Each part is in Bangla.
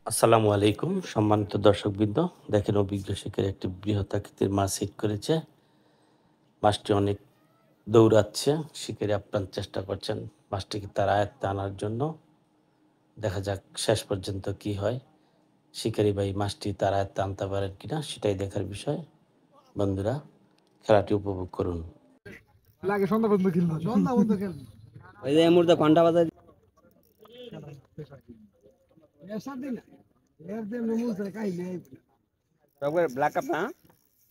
আসসালামু আলাইকুম সম্মানিত দর্শকবৃন্দ। দেখেন অভিজ্ঞ শিকারী একটি বৃহৎ আকৃতির মাছ হিট করেছে। মাছটি অনেক দৌড়াচ্ছে, শিকারী আপ্রাণ চেষ্টা করছেন মাছটিকে তার আয়ত্তে আনার জন্য। দেখা যাক শেষ পর্যন্ত কি হয়, শিকারী ভাই মাছটি তার আয়ত্তে আনতে পারেন কিনা সেটাই দেখার বিষয়। বন্ধুরা, খেলাটি উপভোগ করুন। লাগে সন্ধ্যা পর্যন্ত খেলবো, সন্ধ্যা পর্যন্ত খেলবো। ওই যে এই মুহূর্তে ঘন্টা বাজায় এর সাথে না এর দিয়ে মুছে খাইলে সবগুলো ব্ল্যাক কাপ না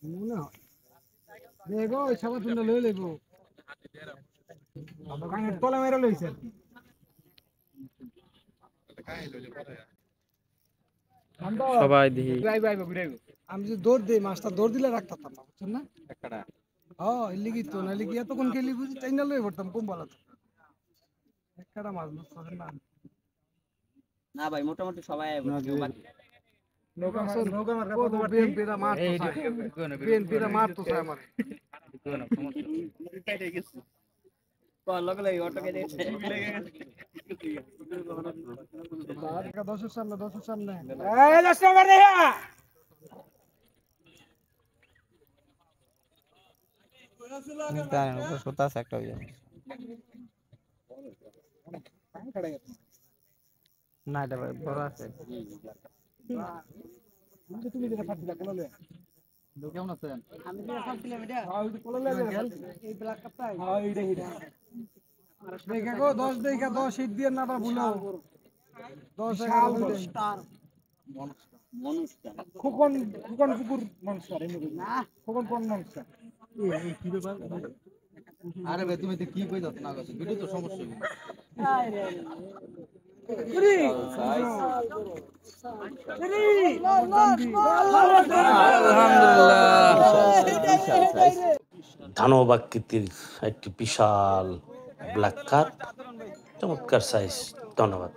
মনে হয় দেখো সবার তুলে লই লেবো কানের তলা মেরে লইছে সবাই দেখি আমি যে দৌড় দেই মাছটা দৌড় দিলে রাখতাম না, বুঝছেন না? হ্যাঁ লিগি তো না লিগি এতক্ষণ খেলি বুঝি তাই না লই পড়তাম কম ভালো একটা মাছ বুঝছেন না। না ভাই মোটামুটি সবাই বিএনপিরা মারতো আমার দশের সামনে একটা না এটা ভাই বড় আছে তুমি যেটা খাচ্ছিলা কোলা লয়ে কেমন আছেন? আমি যেটা খাচ্ছিলাম এটা কোলা লয়ে এই ব্ল্যাক কাপটা এইটা দেখা গো 10 দেখা 10 হিট দিয়ে না আবার ভুলো 10 11 স্টার মনস্টার খোকন কুকুর মনস্টার এমনি না খোকন কোন মনস্টার এই কি ব্যাপার? আরে ভাই তুমি তো কি কই যাচ্ছ না গেছো ভিডিও তো সমস্যা কি আরে দানব আকৃতির একটি বিশাল ব্ল্যাক কার্প, চমৎকার সাইজ। ধন্যবাদ।